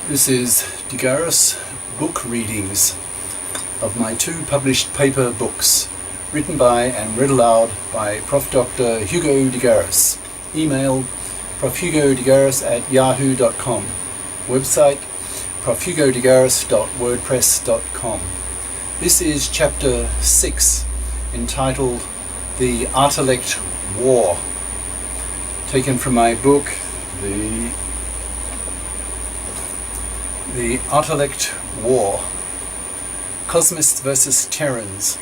This is Garis book readings of my two published paper books, written by and read aloud by Prof. Dr. Hugo Garis. Email profhugodegaris@yahoo.com. Website profhugodegaris.wordpress.com. This is Chapter 6, entitled The Artilect War, taken from my book, The Artilect War, Cosmists versus Terrans,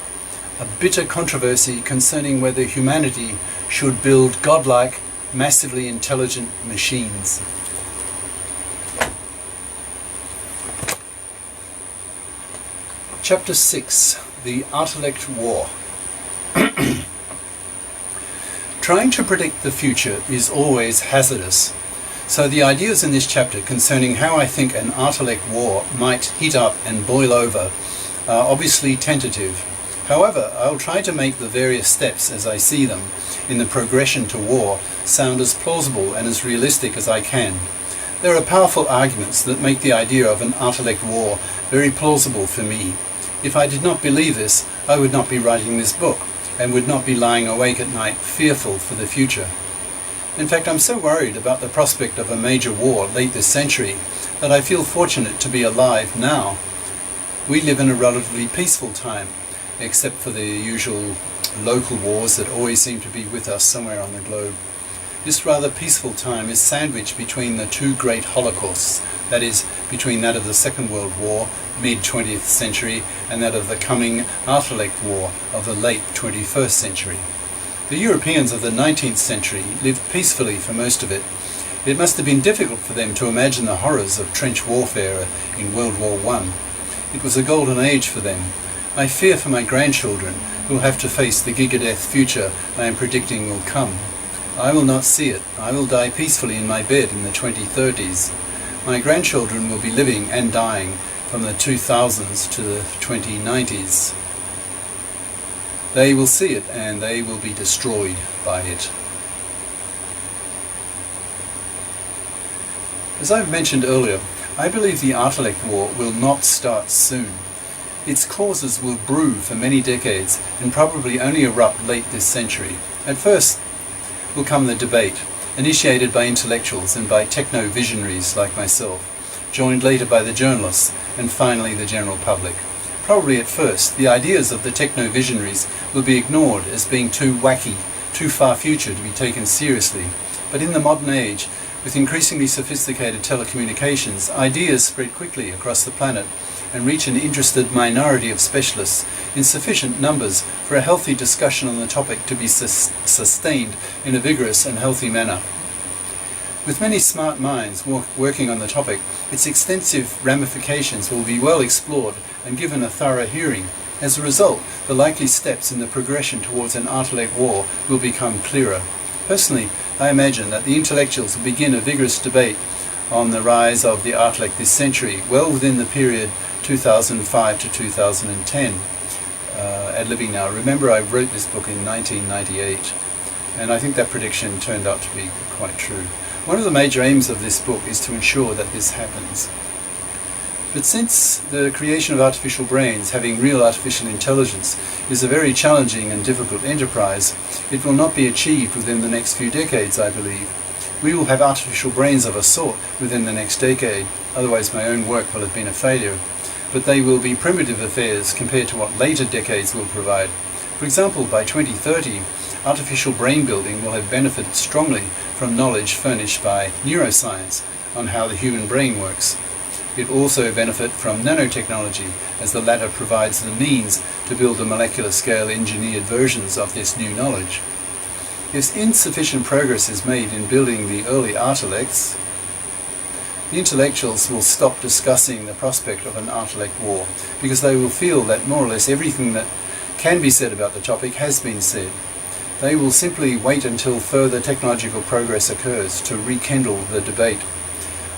a bitter controversy concerning whether humanity should build godlike, massively intelligent machines. Chapter 6, The Artilect War. Trying to predict the future is always hazardous. So the ideas in this chapter concerning how I think an Artilect war might heat up and boil over are obviously tentative. However, I'll try to make the various steps as I see them in the progression to war sound as plausible and as realistic as I can. There are powerful arguments that make the idea of an Artilect war very plausible for me. If I did not believe this, I would not be writing this book and would not be lying awake at night fearful for the future. In fact, I'm so worried about the prospect of a major war late this century that I feel fortunate to be alive now. We live in a relatively peaceful time, except for the usual local wars that always seem to be with us somewhere on the globe. This rather peaceful time is sandwiched between the two great holocausts, that is, between that of the Second World War, mid-20th century, and that of the coming Artilect War of the late 21st century. The Europeans of the 19th century lived peacefully for most of it. It must have been difficult for them to imagine the horrors of trench warfare in World War I. It was a golden age for them. I fear for my grandchildren, who will have to face the gigadeath future I am predicting will come. I will not see it. I will die peacefully in my bed in the 2030s. My grandchildren will be living and dying from the 2000s to the 2090s. They will see it and they will be destroyed by it. As I've mentioned earlier, I believe the Artilect War will not start soon. Its causes will brew for many decades and probably only erupt late this century. At first will come the debate, initiated by intellectuals and by techno-visionaries like myself, joined later by the journalists, and finally the general public. Probably at first, the ideas of the techno-visionaries will be ignored as being too wacky, too far future to be taken seriously. But in the modern age, with increasingly sophisticated telecommunications, ideas spread quickly across the planet and reach an interested minority of specialists in sufficient numbers for a healthy discussion on the topic to be sustained in a vigorous and healthy manner. With many smart minds working on the topic, its extensive ramifications will be well explored and given a thorough hearing. As a result, the likely steps in the progression towards an Artilect war will become clearer. Personally, I imagine that the intellectuals will begin a vigorous debate on the rise of the Artilect this century, well within the period 2005 to 2010. Ad libbing now. Remember, I wrote this book in 1998, and I think that prediction turned out to be quite true. One of the major aims of this book is to ensure that this happens. But since the creation of artificial brains, having real artificial intelligence, is a very challenging and difficult enterprise, it will not be achieved within the next few decades, I believe. We will have artificial brains of a sort within the next decade, otherwise my own work will have been a failure. But they will be primitive affairs compared to what later decades will provide. For example, by 2030, artificial brain building will have benefited strongly from knowledge furnished by neuroscience on how the human brain works. It will also benefit from nanotechnology, as the latter provides the means to build a molecular scale engineered versions of this new knowledge. If insufficient progress is made in building the early Artilects, the intellectuals will stop discussing the prospect of an Artilect war, because they will feel that more or less everything that can be said about the topic has been said. They will simply wait until further technological progress occurs to rekindle the debate.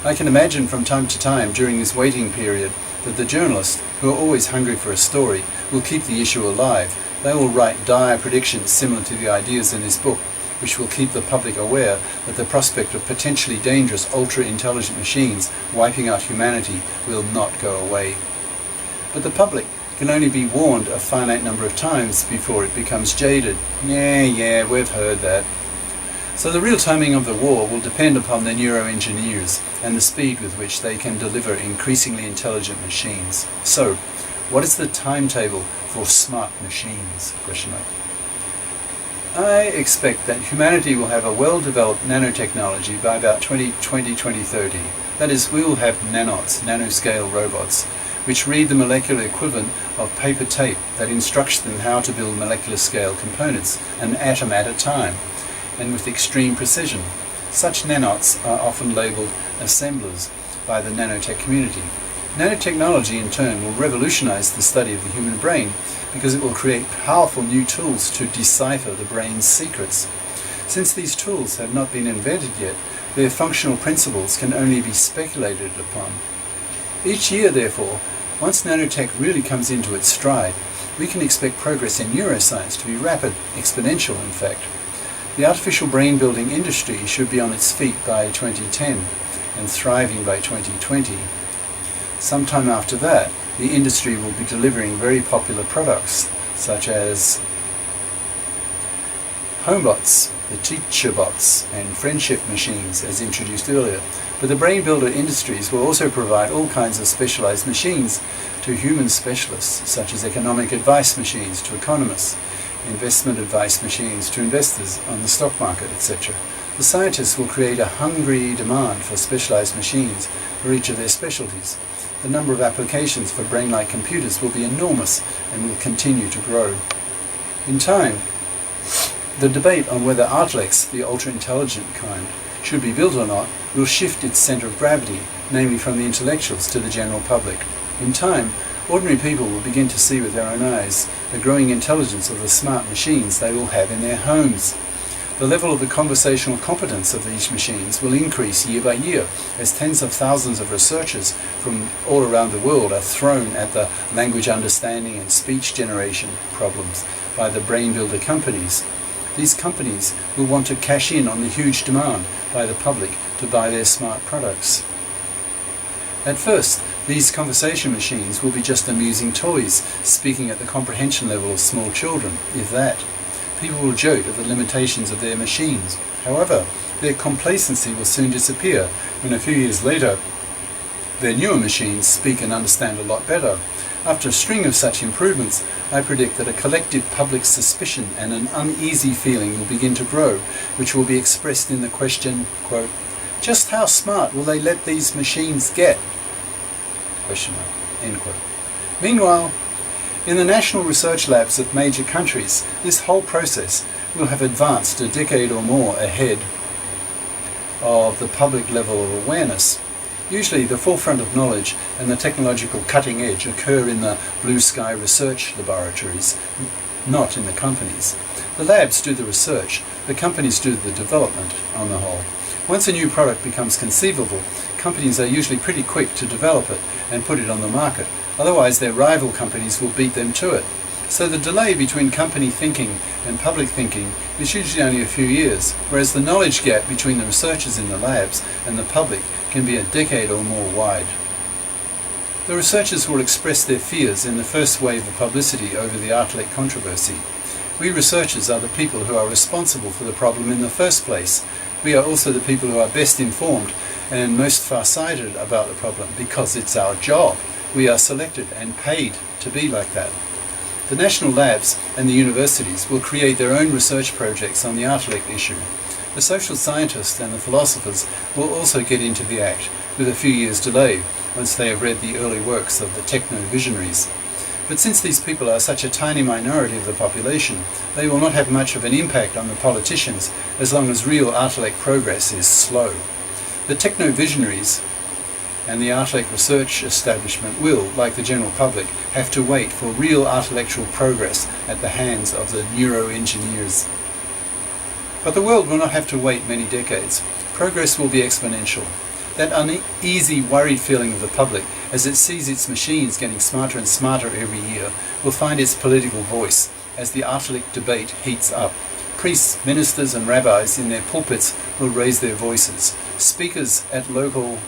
I can imagine from time to time during this waiting period that the journalists, who are always hungry for a story, will keep the issue alive. They will write dire predictions similar to the ideas in this book, which will keep the public aware that the prospect of potentially dangerous ultra-intelligent machines wiping out humanity will not go away. But the public can only be warned a finite number of times before it becomes jaded. Yeah, we've heard that. So the real timing of the war will depend upon the neuroengineers and the speed with which they can deliver increasingly intelligent machines. So, what is the timetable for smart machines? I expect that humanity will have a well-developed nanotechnology by about 2030. That is, we will have nanots, nanoscale robots, which read the molecular equivalent of paper tape that instructs them how to build molecular scale components, an atom at a time, and with extreme precision. Such nanots are often labelled assemblers by the nanotech community. Nanotechnology in turn will revolutionize the study of the human brain because it will create powerful new tools to decipher the brain's secrets. Since these tools have not been invented yet, their functional principles can only be speculated upon. Each year, therefore, once nanotech really comes into its stride, we can expect progress in neuroscience to be rapid, exponential in fact. The artificial brain building industry should be on its feet by 2010 and thriving by 2020. Sometime after that, the industry will be delivering very popular products such as homebots, the teacher bots, and friendship machines as introduced earlier. But the brain builder industries will also provide all kinds of specialized machines to human specialists, such as economic advice machines to economists, investment advice machines to investors on the stock market, etc. The scientists will create a hungry demand for specialized machines for each of their specialties. The number of applications for brain-like computers will be enormous and will continue to grow. In time, the debate on whether Artilects, the ultra-intelligent kind, should be built or not, will shift its center of gravity, namely from the intellectuals to the general public. In time, ordinary people will begin to see with their own eyes the growing intelligence of the smart machines they will have in their homes. The level of the conversational competence of these machines will increase year by year as tens of thousands of researchers from all around the world are thrown at the language understanding and speech generation problems by the brain builder companies. These companies will want to cash in on the huge demand by the public to buy their smart products. At first, these conversation machines will be just amusing toys, speaking at the comprehension level of small children, if that. People will joke at the limitations of their machines. However, their complacency will soon disappear when a few years later their newer machines speak and understand a lot better. After a string of such improvements, I predict that a collective public suspicion and an uneasy feeling will begin to grow, which will be expressed in the question, quote, "Just how smart will they let these machines get?" Question mark, end quote. Meanwhile, in the national research labs of major countries, this whole process will have advanced a decade or more ahead of the public level of awareness. Usually the forefront of knowledge and the technological cutting edge occur in the blue sky research laboratories, not in the companies. The labs do the research, the companies do the development on the whole. Once a new product becomes conceivable, companies are usually pretty quick to develop it and put it on the market. Otherwise their rival companies will beat them to it. So the delay between company thinking and public thinking is usually only a few years, whereas the knowledge gap between the researchers in the labs and the public can be a decade or more wide. The researchers will express their fears in the first wave of publicity over the Artilect controversy. We researchers are the people who are responsible for the problem in the first place. We are also the people who are best informed and most far-sighted about the problem because it's our job. We are selected and paid to be like that. The national labs and the universities will create their own research projects on the Artilect issue. The social scientists and the philosophers will also get into the act with a few years' delay once they have read the early works of the techno-visionaries. But since these people are such a tiny minority of the population, they will not have much of an impact on the politicians as long as real Artilect progress is slow. The techno-visionaries and the Artilect research establishment will, like the general public, have to wait for real artilectural progress at the hands of the neuroengineers. But the world will not have to wait many decades. Progress will be exponential. That uneasy, worried feeling of the public as it sees its machines getting smarter and smarter every year will find its political voice as the Artilect debate heats up. Priests, ministers and rabbis in their pulpits will raise their voices. Speakers at local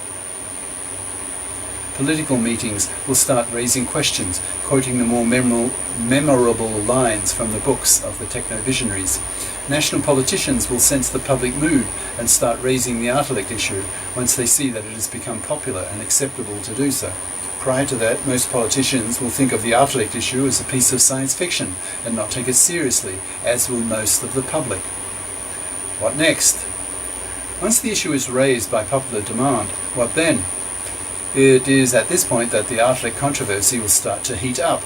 political meetings will start raising questions, quoting the more memorable lines from the books of the techno-visionaries. National politicians will sense the public mood and start raising the Artilect issue once they see that it has become popular and acceptable to do so. Prior to that, most politicians will think of the Artilect issue as a piece of science fiction and not take it seriously, as will most of the public. What next? Once the issue is raised by popular demand, what then? It is at this point that the Artilect controversy will start to heat up.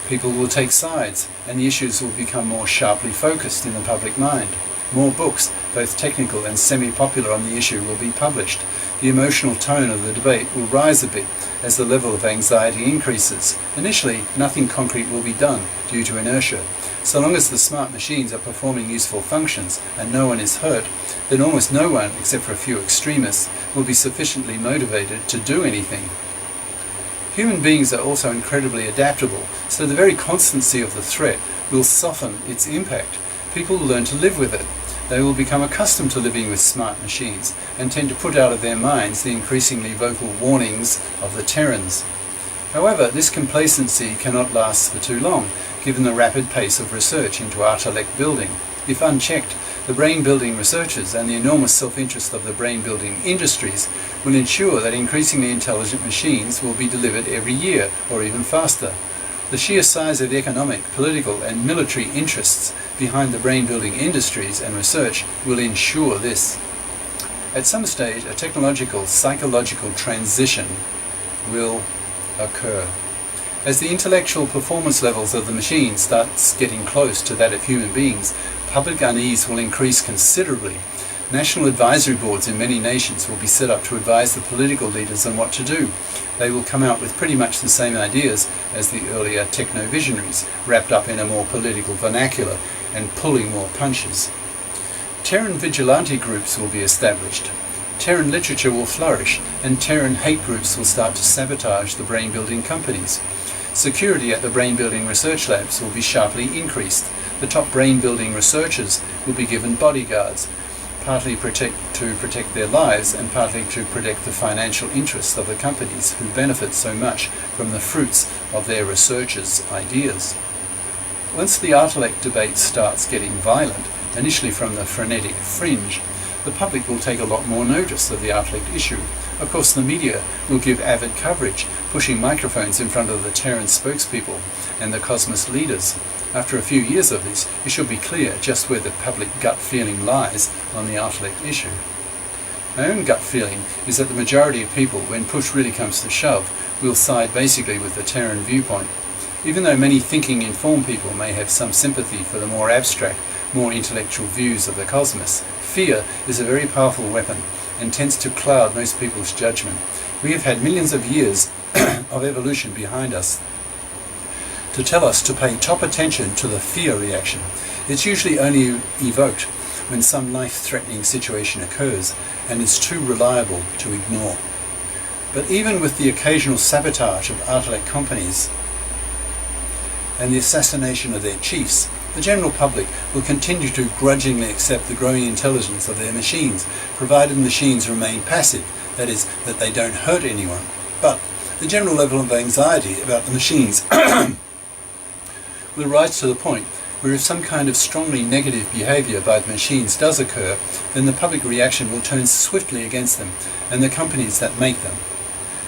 People will take sides, and the issues will become more sharply focused in the public mind. More books, both technical and semi-popular on the issue, will be published. The emotional tone of the debate will rise a bit as the level of anxiety increases. Initially, nothing concrete will be done due to inertia. So long as the smart machines are performing useful functions and no one is hurt, then almost no one, except for a few extremists, will be sufficiently motivated to do anything. Human beings are also incredibly adaptable, so the very constancy of the threat will soften its impact. People will learn to live with it. They will become accustomed to living with smart machines and tend to put out of their minds the increasingly vocal warnings of the Terrans. However, this complacency cannot last for too long, given the rapid pace of research into Artilect building. If unchecked, the brain-building researchers and the enormous self-interest of the brain-building industries will ensure that increasingly intelligent machines will be delivered every year, or even faster. The sheer size of the economic, political and military interests behind the brain-building industries and research will ensure this. At some stage, a technological, psychological transition will occur. As the intellectual performance levels of the machine starts getting close to that of human beings, public unease will increase considerably. National advisory boards in many nations will be set up to advise the political leaders on what to do. They will come out with pretty much the same ideas as the earlier techno-visionaries, wrapped up in a more political vernacular and pulling more punches. Terran vigilante groups will be established. Terran literature will flourish, and Terran hate groups will start to sabotage the brain-building companies. Security at the brain-building research labs will be sharply increased. The top brain-building researchers will be given bodyguards, partly to protect their lives and partly to protect the financial interests of the companies who benefit so much from the fruits of their researchers' ideas. Once the Artilect debate starts getting violent, initially from the frenetic fringe, the public will take a lot more notice of the Artilect issue. Of course, the media will give avid coverage, pushing microphones in front of the Terran spokespeople and the Cosmist leaders. After a few years of this, it should be clear just where the public gut feeling lies on the Artilect issue. My own gut feeling is that the majority of people, when push really comes to shove, will side basically with the Terran viewpoint. Even though many thinking, informed people may have some sympathy for the more abstract, more intellectual views of the Cosmists, fear is a very powerful weapon and tends to cloud most people's judgment. We have had millions of years of evolution behind us to tell us to pay top attention to the fear reaction. It's usually only evoked when some life-threatening situation occurs and is too reliable to ignore. But even with the occasional sabotage of Artilect companies and the assassination of their chiefs, the general public will continue to grudgingly accept the growing intelligence of their machines, provided the machines remain passive, that is, that they don't hurt anyone. But the general level of anxiety about the machines will rise to the point where if some kind of strongly negative behaviour by the machines does occur, then the public reaction will turn swiftly against them and the companies that make them.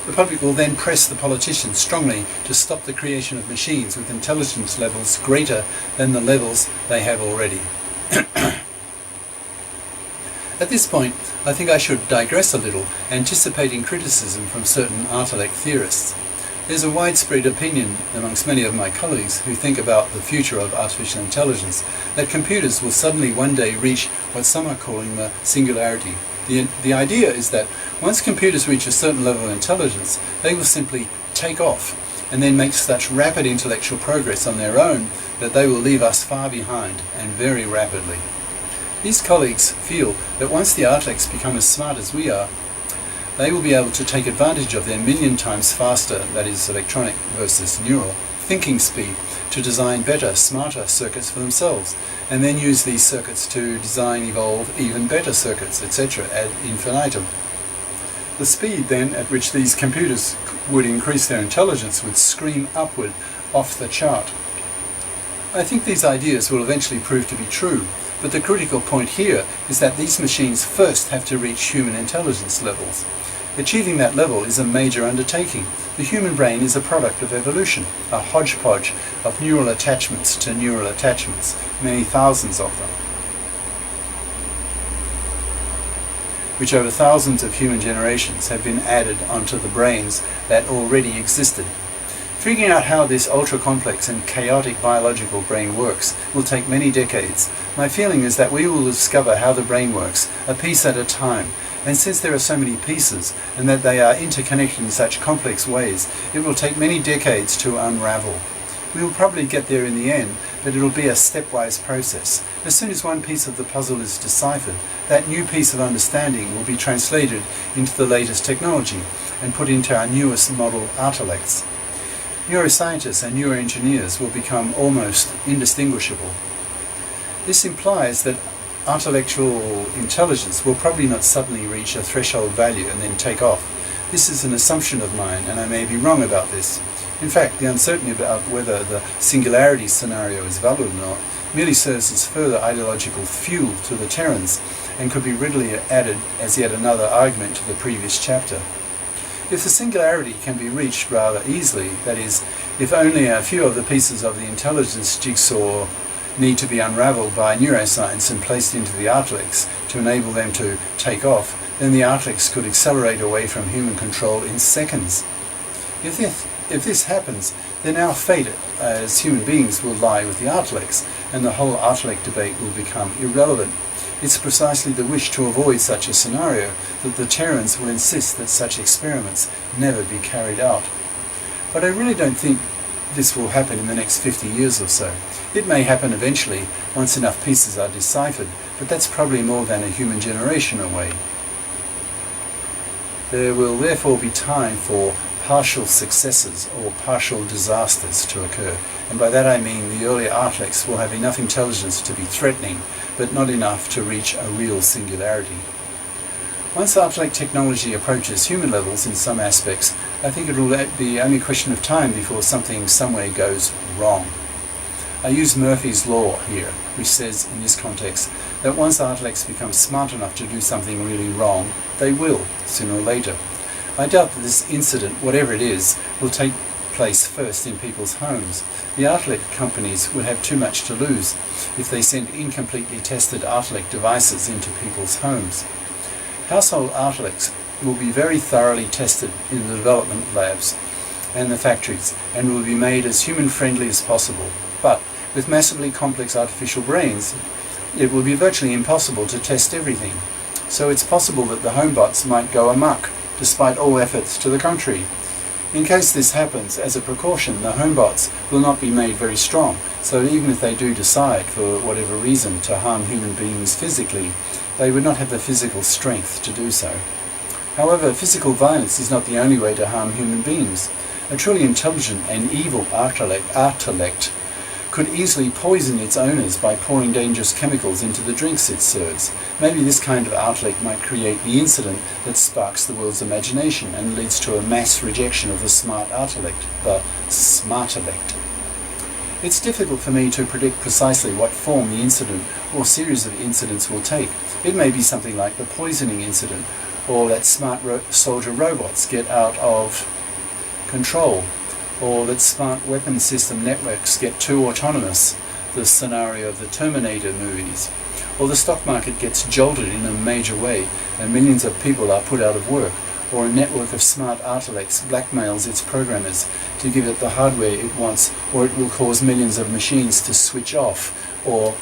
The public will then press the politicians strongly to stop the creation of machines with intelligence levels greater than the levels they have already. At this point, I think I should digress a little, anticipating criticism from certain Artilect theorists. There's a widespread opinion amongst many of my colleagues who think about the future of artificial intelligence that computers will suddenly one day reach what some are calling the singularity. The idea is that once computers reach a certain level of intelligence, they will simply take off and then make such rapid intellectual progress on their own that they will leave us far behind, and very rapidly. These colleagues feel that once the Artilects become as smart as we are, they will be able to take advantage of their million times faster, that is electronic versus neural, thinking speed to design better, smarter circuits for themselves, and then use these circuits to design, evolve even better circuits, etc. ad infinitum. The speed then at which these computers would increase their intelligence would scream upward off the chart. I think these ideas will eventually prove to be true, but the critical point here is that these machines first have to reach human intelligence levels. Achieving that level is a major undertaking. The human brain is a product of evolution, a hodgepodge of neural attachments to neural attachments, many thousands of them, which over thousands of human generations have been added onto the brains that already existed. Figuring out how this ultra-complex and chaotic biological brain works will take many decades. My feeling is that we will discover how the brain works, a piece at a time, and since there are so many pieces, and that they are interconnected in such complex ways, it will take many decades to unravel. We will probably get there in the end, but it will be a stepwise process. As soon as one piece of the puzzle is deciphered, that new piece of understanding will be translated into the latest technology and put into our newest model Artilects. Neuroscientists and neuroengineers will become almost indistinguishable. This implies that intellectual intelligence will probably not suddenly reach a threshold value and then take off. This is an assumption of mine, and I may be wrong about this. In fact, the uncertainty about whether the singularity scenario is valid or not merely serves as further ideological fuel to the Terrans and could be readily added as yet another argument to the previous chapter. If the singularity can be reached rather easily, that is, if only a few of the pieces of the intelligence jigsaw need to be unravelled by neuroscience and placed into the Artilects to enable them to take off, then the Artilects could accelerate away from human control in seconds. If this happens, then our fate as human beings will lie with the Artilects, and the whole Artilect debate will become irrelevant. It's precisely the wish to avoid such a scenario that the Terrans will insist that such experiments never be carried out. But I really don't think this will happen in the next 50 years or so. It may happen eventually, once enough pieces are deciphered, but that's probably more than a human generation away. There will therefore be time for partial successes or partial disasters to occur, and by that I mean the earlier Artilects will have enough intelligence to be threatening, but not enough to reach a real singularity. Once Artilect technology approaches human levels in some aspects, I think it will be only a question of time before something somewhere goes wrong. I use Murphy's Law here, which says in this context that once Artilects become smart enough to do something really wrong, they will, sooner or later. I doubt that this incident, whatever it is, will take place first in people's homes. The Artilect companies would have too much to lose if they sent incompletely tested Artilect devices into people's homes. Household Artilects will be very thoroughly tested in the development labs and the factories, and will be made as human-friendly as possible. But with massively complex artificial brains, it will be virtually impossible to test everything. So it's possible that the homebots might go amok, despite all efforts to the contrary. In case this happens, as a precaution, the homebots will not be made very strong, so even if they do decide, for whatever reason, to harm human beings physically, they would not have the physical strength to do so. However, physical violence is not the only way to harm human beings. A truly intelligent and evil Artilect could easily poison its owners by pouring dangerous chemicals into the drinks it serves. Maybe this kind of Artilect might create the incident that sparks the world's imagination and leads to a mass rejection of the smart Artilect, the Smartilect. It's difficult for me to predict precisely what form the incident or series of incidents will take. It may be something like the poisoning incident, or that smart soldier robots get out of control, or that smart weapon system networks get too autonomous, the scenario of the Terminator movies, or the stock market gets jolted in a major way and millions of people are put out of work, or a network of smart Artilects blackmails its programmers to give it the hardware it wants, or it will cause millions of machines to switch off, or ...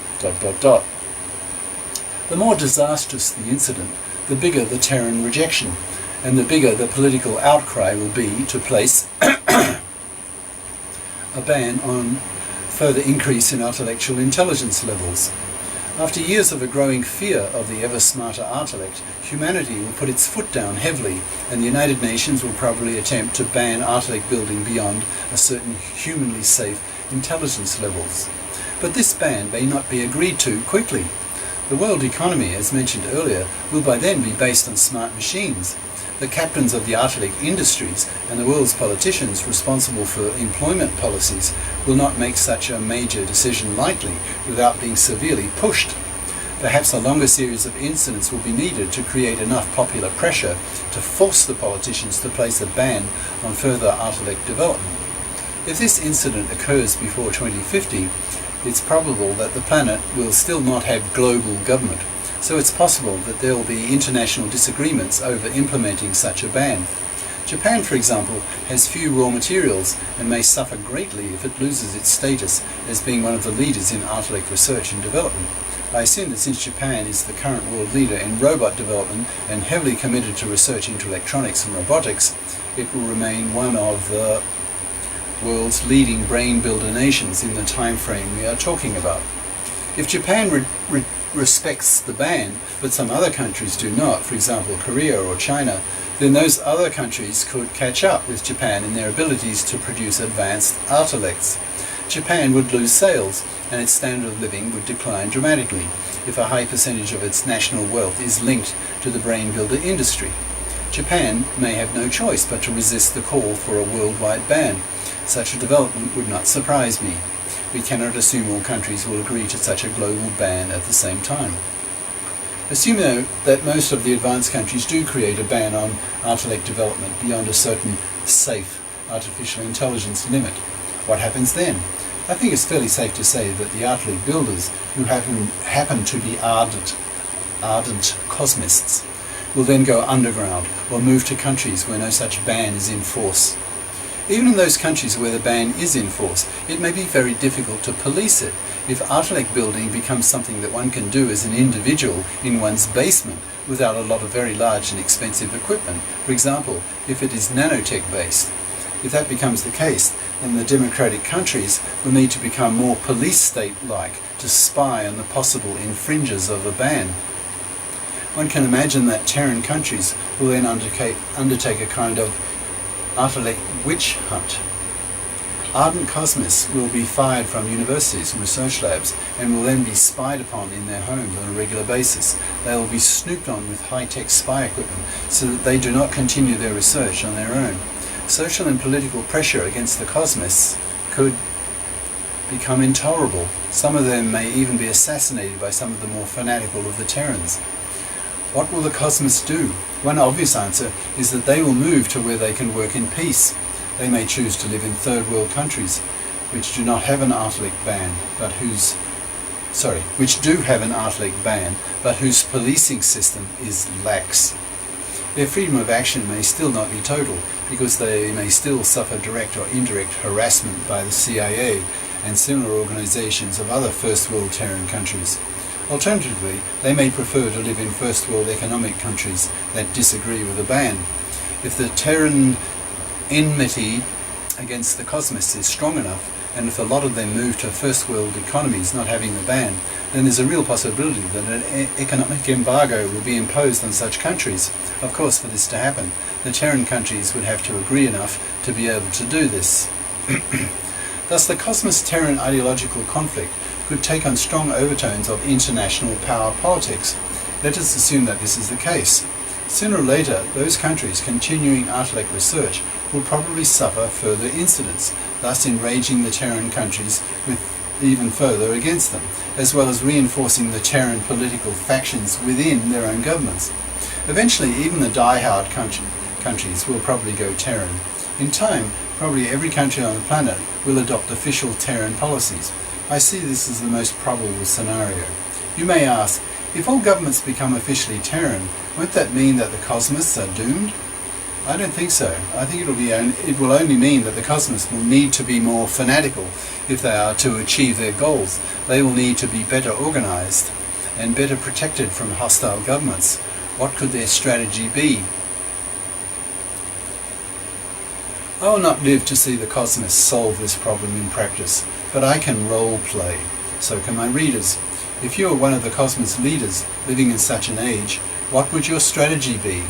The more disastrous the incident, the bigger the Terran rejection, and the bigger the political outcry will be to place a ban on further increase in intellectual intelligence levels. After years of a growing fear of the ever-smarter Artilect, humanity will put its foot down heavily, and the United Nations will probably attempt to ban Artilect building beyond a certain humanly safe intelligence levels. But this ban may not be agreed to quickly. The world economy, as mentioned earlier, will by then be based on smart machines. The captains of the Artilect industries and the world's politicians responsible for employment policies will not make such a major decision lightly without being severely pushed. Perhaps a longer series of incidents will be needed to create enough popular pressure to force the politicians to place a ban on further Artilect development. If this incident occurs before 2050, it's probable that the planet will still not have global government. So it's possible that there will be international disagreements over implementing such a ban. Japan, for example, has few raw materials and may suffer greatly if it loses its status as being one of the leaders in Artilect research and development. I assume that since Japan is the current world leader in robot development and heavily committed to research into electronics and robotics, it will remain one of the world's leading brain builder nations in the time frame we are talking about. If Japan respects the ban, but some other countries do not, for example Korea or China, then those other countries could catch up with Japan in their abilities to produce advanced Artilects. Japan would lose sales, and its standard of living would decline dramatically if a high percentage of its national wealth is linked to the brain builder industry. Japan may have no choice but to resist the call for a worldwide ban. Such a development would not surprise me. We cannot assume all countries will agree to such a global ban at the same time. Assume, though, that most of the advanced countries do create a ban on Artilect development beyond a certain safe artificial intelligence limit. What happens then? I think it's fairly safe to say that the Artilect builders, who happen to be ardent Cosmists, will then go underground or move to countries where no such ban is in force. Even in those countries where the ban is in force, it may be very difficult to police it. If Artilect building becomes something that one can do as an individual in one's basement without a lot of very large and expensive equipment, for example, if it is nanotech based. If that becomes the case, then the democratic countries will need to become more police state-like to spy on the possible infringers of the ban. One can imagine that Terran countries will then undertake a kind of Artilect witch hunt. Ardent Cosmists will be fired from universities and research labs and will then be spied upon in their homes on a regular basis. They will be snooped on with high-tech spy equipment so that they do not continue their research on their own. Social and political pressure against the Cosmists could become intolerable. Some of them may even be assassinated by some of the more fanatical of the Terrans. What will the Cosmists do? One obvious answer is that they will move to where they can work in peace. They may choose to live in third world countries which do not have an Artilect ban, which do have an Artilect ban, but whose policing system is lax. Their freedom of action may still not be total, because they may still suffer direct or indirect harassment by the CIA and similar organizations of other first world Terran countries. Alternatively, they may prefer to live in first world economic countries that disagree with the ban. If the Terran enmity against the Cosmists is strong enough, and if a lot of them move to first world economies not having the ban, then there's a real possibility that an economic embargo will be imposed on such countries. Of course, for this to happen, the Terran countries would have to agree enough to be able to do this. Thus, the Cosmist-Terran ideological conflict could take on strong overtones of international power politics. Let us assume that this is the case. Sooner or later, those countries continuing Artilect research will probably suffer further incidents, thus enraging the Terran countries with even further against them, as well as reinforcing the Terran political factions within their own governments. Eventually, even the die-hard countries will probably go Terran. In time, probably every country on the planet will adopt official Terran policies. I see this as the most probable scenario. You may ask, if all governments become officially Terran, won't that mean that the Cosmists are doomed? I don't think so. I think it will only mean that the Cosmists will need to be more fanatical if they are to achieve their goals. They will need to be better organized and better protected from hostile governments. What could their strategy be? I will not live to see the Cosmists solve this problem in practice, but I can role play. So can my readers. If you are one of the Cosmist leaders living in such an age, what would your strategy be?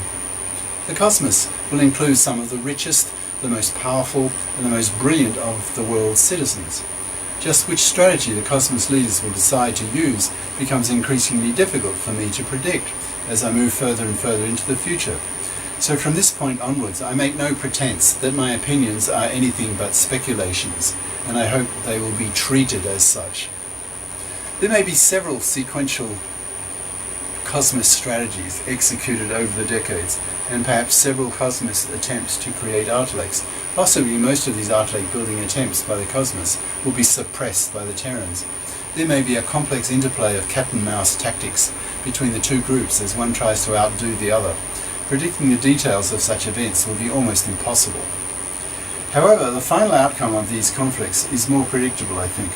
The Cosmists will include some of the richest, the most powerful, and the most brilliant of the world's citizens. Just which strategy the Cosmist leaders will decide to use becomes increasingly difficult for me to predict as I move further and further into the future. So from this point onwards, I make no pretense that my opinions are anything but speculations, and I hope they will be treated as such. There may be several sequential Cosmist strategies executed over the decades, and perhaps several Cosmist attempts to create Artilects. Possibly most of these Artilect building attempts by the Cosmists will be suppressed by the Terrans. There may be a complex interplay of cat and mouse tactics between the two groups as one tries to outdo the other. Predicting the details of such events will be almost impossible. However, the final outcome of these conflicts is more predictable, I think.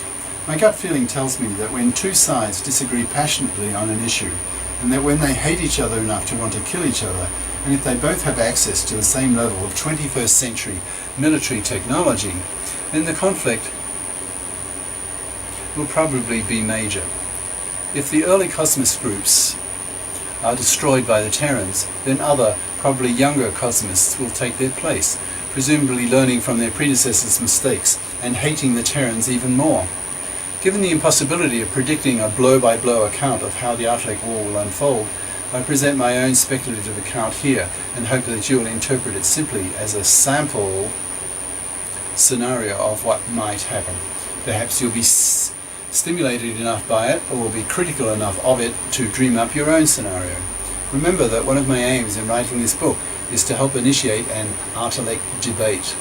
My gut feeling tells me that when two sides disagree passionately on an issue, and that when they hate each other enough to want to kill each other, and if they both have access to the same level of 21st century military technology, then the conflict will probably be major. If the early Cosmist groups are destroyed by the Terrans, then other, probably younger Cosmists will take their place, presumably learning from their predecessors' mistakes and hating the Terrans even more. Given the impossibility of predicting a blow-by-blow account of how the Artilect War will unfold, I present my own speculative account here and hope that you will interpret it simply as a sample scenario of what might happen. Perhaps you'll be stimulated enough by it, or will be critical enough of it to dream up your own scenario. Remember that one of my aims in writing this book is to help initiate an Artilect debate.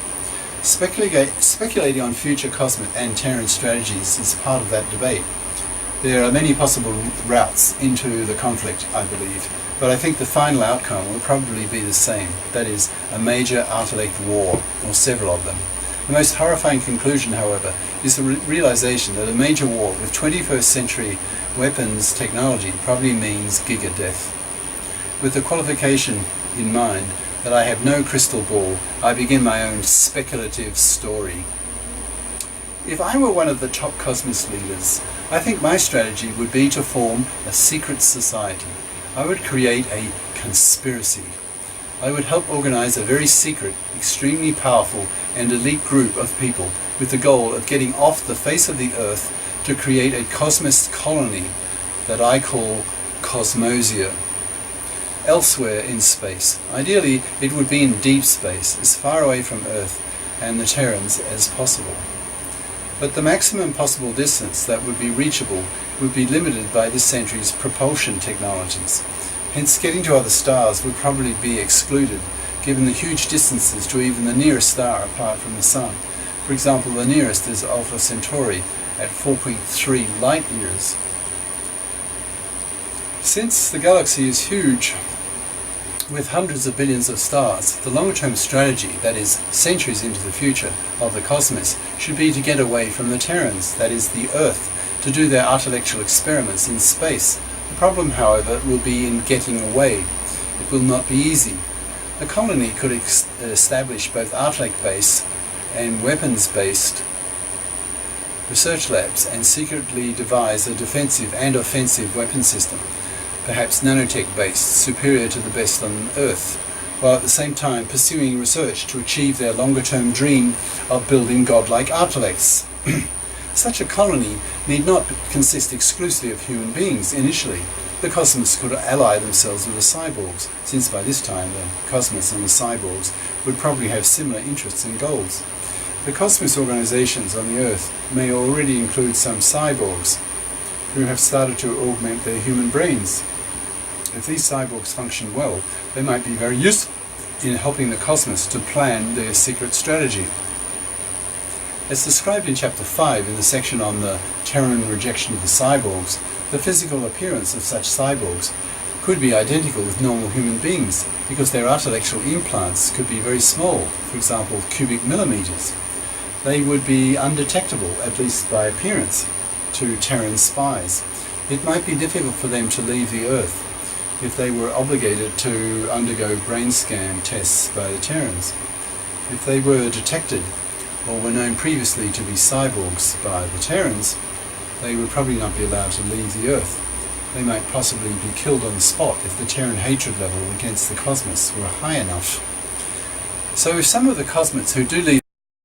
Speculating on future Cosmic and Terran strategies is part of that debate. There are many possible routes into the conflict, I believe, but I think the final outcome will probably be the same, that is, a major Artilect war, or several of them. The most horrifying conclusion, however, is the realization that a major war with 21st century weapons technology probably means giga-death. With the qualification in mind that I have no crystal ball, I begin my own speculative story. If I were one of the top Cosmist leaders, I think my strategy would be to form a secret society. I would create a conspiracy. I would help organize a very secret, extremely powerful and elite group of people with the goal of getting off the face of the earth to create a Cosmist colony that I call Cosmosia. Elsewhere in space. Ideally, it would be in deep space, as far away from Earth and the Terrans as possible. But the maximum possible distance that would be reachable would be limited by this century's propulsion technologies. Hence, getting to other stars would probably be excluded, given the huge distances to even the nearest star apart from the Sun. For example, the nearest is Alpha Centauri at 4.3 light years. Since the galaxy is huge, with hundreds of billions of stars, the long-term strategy, that is, centuries into the future, of the Cosmists should be to get away from the Terrans, that is, the Earth, to do their artilectural experiments in space. The problem, however, will be in getting away. It will not be easy. The colony could establish both Artilect-based and weapons-based research labs and secretly devise a defensive and offensive weapon system, perhaps nanotech-based, superior to the best on Earth, while at the same time pursuing research to achieve their longer-term dream of building godlike Artilects. Such a colony need not consist exclusively of human beings initially. The Cosmists could ally themselves with the cyborgs, since by this time the Cosmists and the cyborgs would probably have similar interests and goals. The Cosmist organizations on the Earth may already include some cyborgs who have started to augment their human brains. If these cyborgs function well, they might be very useful in helping the Cosmists to plan their secret strategy. As described in Chapter 5 in the section on the Terran rejection of the cyborgs, the physical appearance of such cyborgs could be identical with normal human beings, because their artilectural implants could be very small, for example cubic millimeters. They would be undetectable, at least by appearance, to Terran spies. It might be difficult for them to leave the Earth if they were obligated to undergo brain scan tests by the Terrans. If they were detected or were known previously to be cyborgs by the Terrans, they would probably not be allowed to leave the Earth. They might possibly be killed on the spot if the Terran hatred level against the Cosmists were high enough. So if some of the Cosmists who do leave